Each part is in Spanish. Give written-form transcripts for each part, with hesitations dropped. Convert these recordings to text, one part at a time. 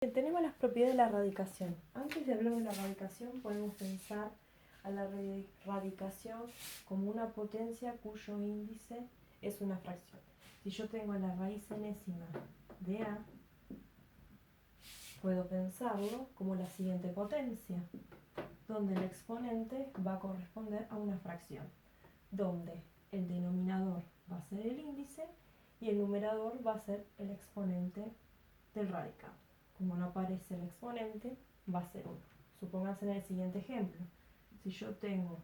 Tenemos las propiedades de la radicación. Antes de hablar de la radicación, podemos pensar a la radicación como una potencia cuyo índice es una fracción. Si yo tengo la raíz enésima de A, puedo pensarlo como la siguiente potencia, donde el exponente va a corresponder a una fracción, donde el denominador va a ser el índice y el numerador va a ser el exponente del radical. Como no aparece el exponente, va a ser 1. Supónganse en el siguiente ejemplo. Si yo tengo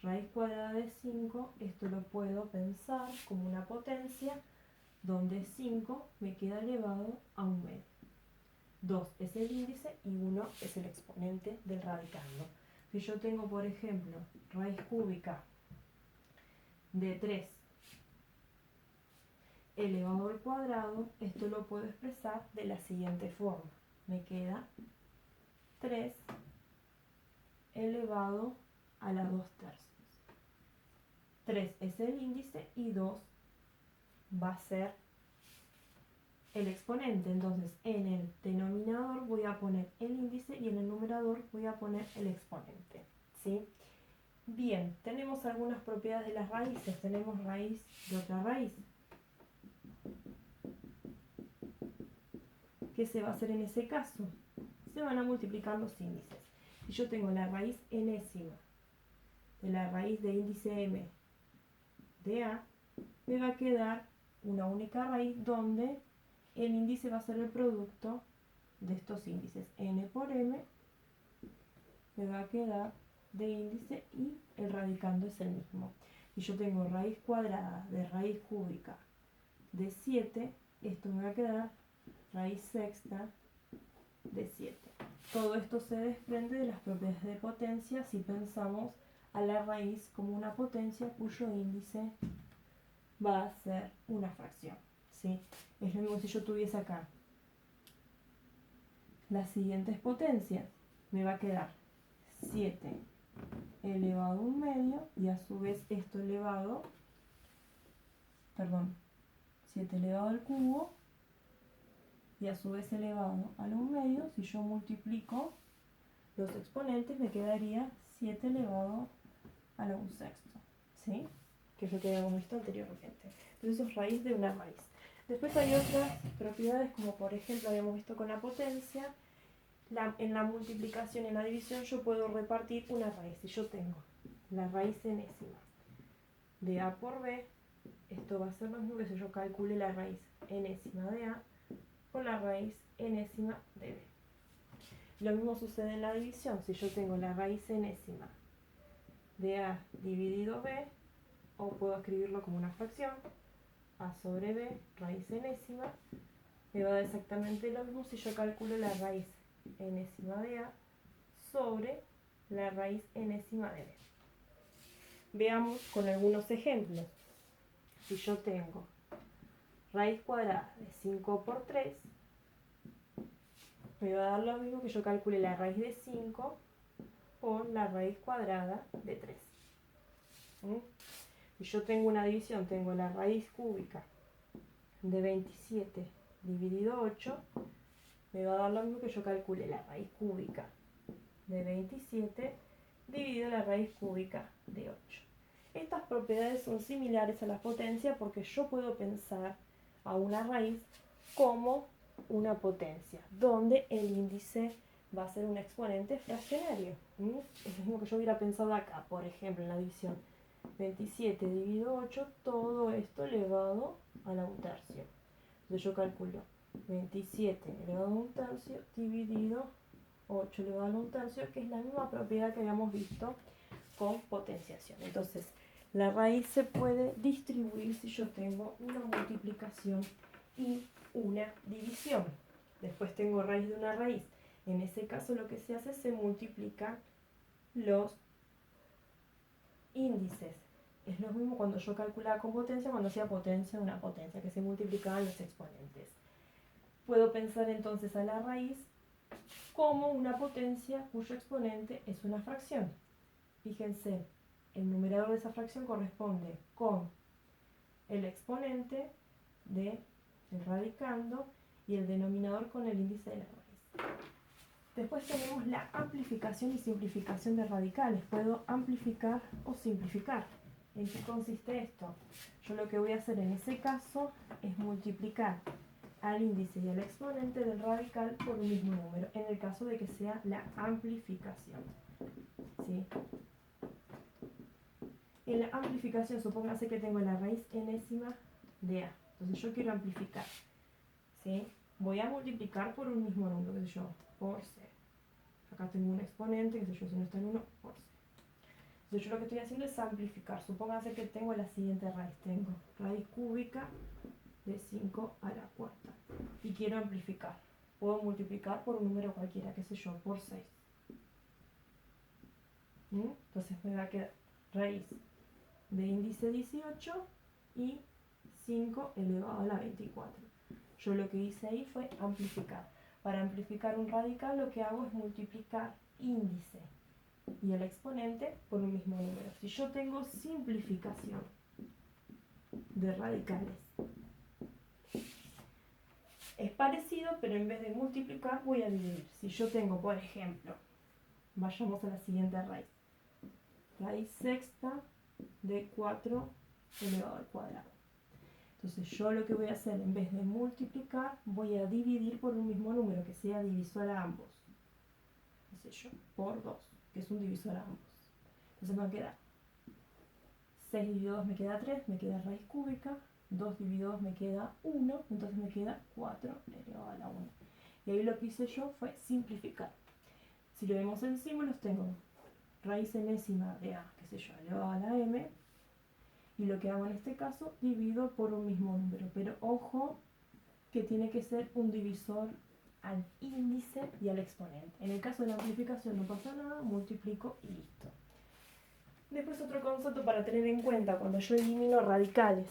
raíz cuadrada de 5, esto lo puedo pensar como una potencia donde 5 me queda elevado a 1 medio. 2 es el índice y 1 es el exponente del radicando. Si yo tengo, por ejemplo, raíz cúbica de 3 elevado al cuadrado, esto lo puedo expresar de la siguiente forma. Me queda 3 elevado a la 2 tercios. 3 es el índice y 2 va a ser el exponente. Entonces, en el denominador voy a poner el índice y en el numerador voy a poner el exponente. ¿Sí? Bien, tenemos algunas propiedades de las raíces. Tenemos raíz de otra raíz. ¿Qué se va a hacer en ese caso? Se van a multiplicar los índices. Si yo tengo la raíz enésima de la raíz de índice m de A, me va a quedar una única raíz donde el índice va a ser el producto de estos índices. N por m me va a quedar de índice y el radicando es el mismo. Si yo tengo raíz cuadrada de raíz cúbica de 7, esto me va a quedar raíz sexta de 7. Todo esto se desprende de las propiedades de potencia si pensamos a la raíz como una potencia cuyo índice va a ser una fracción. ¿Sí? Es lo mismo si yo tuviese acá las siguientes potencias. Me va a quedar 7 elevado a 1 medio y a su vez esto elevado, 7 elevado al cubo y a su vez elevado al 1 medio. Si yo multiplico los exponentes me quedaría 7 elevado a la 1 sexto. ¿Sí? Que es lo que habíamos visto anteriormente. Entonces eso es raíz de una raíz. Después hay otras propiedades como por ejemplo habíamos visto con la potencia. En la multiplicación y en la división yo puedo repartir una raíz. Si yo tengo la raíz enésima de A por B, esto va a ser lo mismo que si yo calcule la raíz enésima de A por la raíz enésima de B. Lo mismo sucede en la división. Si yo tengo la raíz enésima de A dividido B, o puedo escribirlo como una fracción, A sobre B, raíz enésima, me va a dar exactamente lo mismo si yo calculo la raíz enésima de A sobre la raíz enésima de B. Veamos con algunos ejemplos. Si yo tengo raíz cuadrada de 5 por 3, me va a dar lo mismo que yo calcule la raíz de 5 por la raíz cuadrada de 3. Si yo tengo una división, tengo la raíz cúbica de 27 dividido 8, me va a dar lo mismo que yo calcule la raíz cúbica de 27 dividido la raíz cúbica de 8. Estas propiedades son similares a las potencias porque yo puedo pensar a una raíz como una potencia, donde el índice va a ser un exponente fraccionario. Es lo mismo que yo hubiera pensado acá, por ejemplo, en la división 27 dividido 8, todo esto elevado a la 1 tercio. Entonces yo calculo 27 elevado a 1 tercio dividido 8 elevado a 1 tercio, que es la misma propiedad que habíamos visto con potenciación. Entonces, la raíz se puede distribuir si yo tengo una multiplicación y una división. Después tengo raíz de una raíz. En ese caso lo que se hace es se multiplican los índices. Es lo mismo cuando yo calculaba con potencia, cuando hacía potencia de una potencia, que se multiplicaban los exponentes. Puedo pensar entonces a la raíz como una potencia cuyo exponente es una fracción. Fíjense, el numerador de esa fracción corresponde con el exponente del radicando y el denominador con el índice de la raíz. Después tenemos la amplificación y simplificación de radicales. Puedo amplificar o simplificar. ¿En qué consiste esto? Yo lo que voy a hacer en ese caso es multiplicar al índice y al exponente del radical por un mismo número, en el caso de que sea la amplificación. ¿Sí? En la amplificación, supóngase que tengo la raíz enésima de A. Entonces yo quiero amplificar. ¿Sí? Voy a multiplicar por un mismo número, qué sé yo, por C. Acá tengo un exponente, qué sé yo, si no está en 1, por C. Entonces yo lo que estoy haciendo es amplificar. Supóngase que tengo la siguiente raíz. Tengo raíz cúbica de 5 a la cuarta. Y quiero amplificar. Puedo multiplicar por un número cualquiera, qué sé yo, por 6. Entonces me va a quedar raíz de índice 18 y 5 elevado a la 24. Yo lo que hice ahí fue amplificar. Para amplificar un radical lo que hago es multiplicar índice y el exponente por un mismo número. Si yo tengo simplificación de radicales, es parecido, pero en vez de multiplicar voy a dividir. Si yo tengo, por ejemplo, vayamos a la siguiente raíz. Raíz sexta de 4 elevado al cuadrado. Entonces yo lo que voy a hacer, en vez de multiplicar, voy a dividir por un mismo número que sea divisor a ambos. Qué sé yo, por 2, que es un divisor a ambos. Entonces me va a quedar 6 dividido 2 me queda 3, me queda raíz cúbica. 2 dividido 2 me queda 1, entonces me queda 4 elevado a la 1. Y ahí lo que hice yo fue simplificar. Si lo vemos en símbolos, tengo raíz enésima de A, qué sé yo, elevado a la M. Y lo que hago en este caso, divido por un mismo número. Pero ojo que tiene que ser un divisor al índice y al exponente. En el caso de la amplificación no pasa nada, multiplico y listo. Después otro concepto para tener en cuenta cuando yo elimino radicales,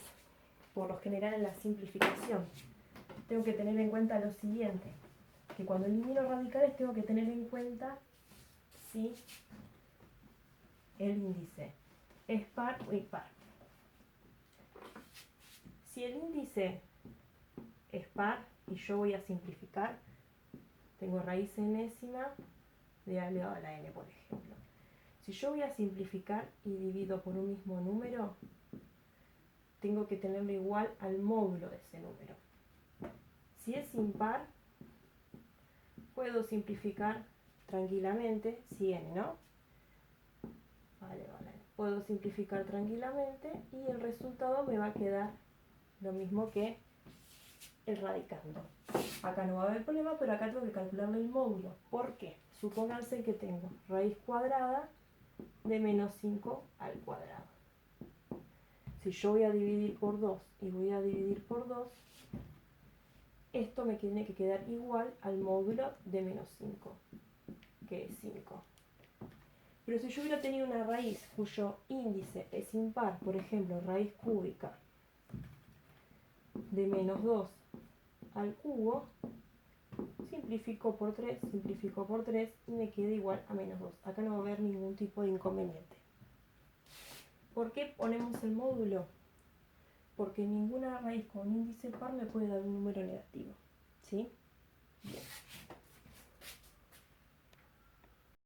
por lo general en la simplificación, tengo que tener en cuenta lo siguiente, que cuando elimino radicales tengo que tener en cuenta si el índice es par o impar. Si el índice es par y yo voy a simplificar, tengo raíz enésima de A elevado a la n, por ejemplo. Si yo voy a simplificar y divido por un mismo número, tengo que tenerlo igual al módulo de ese número. Si es impar, puedo simplificar tranquilamente, si n, ¿no? Vale. Puedo simplificar tranquilamente y el resultado me va a quedar lo mismo que el radicando. Acá no va a haber problema, pero acá tengo que calcularle el módulo. ¿Por qué? Supónganse que tengo raíz cuadrada de menos 5 al cuadrado. Si yo voy a dividir por 2 y voy a dividir por 2, esto me tiene que quedar igual al módulo de menos 5, que es 5. Pero si yo hubiera tenido una raíz cuyo índice es impar, por ejemplo, raíz cúbica de menos 2 al cubo, simplifico por 3 y me queda igual a menos 2. Acá no va a haber ningún tipo de inconveniente. ¿Por qué ponemos el módulo? Porque ninguna raíz con índice par me puede dar un número negativo. ¿Sí? Bien.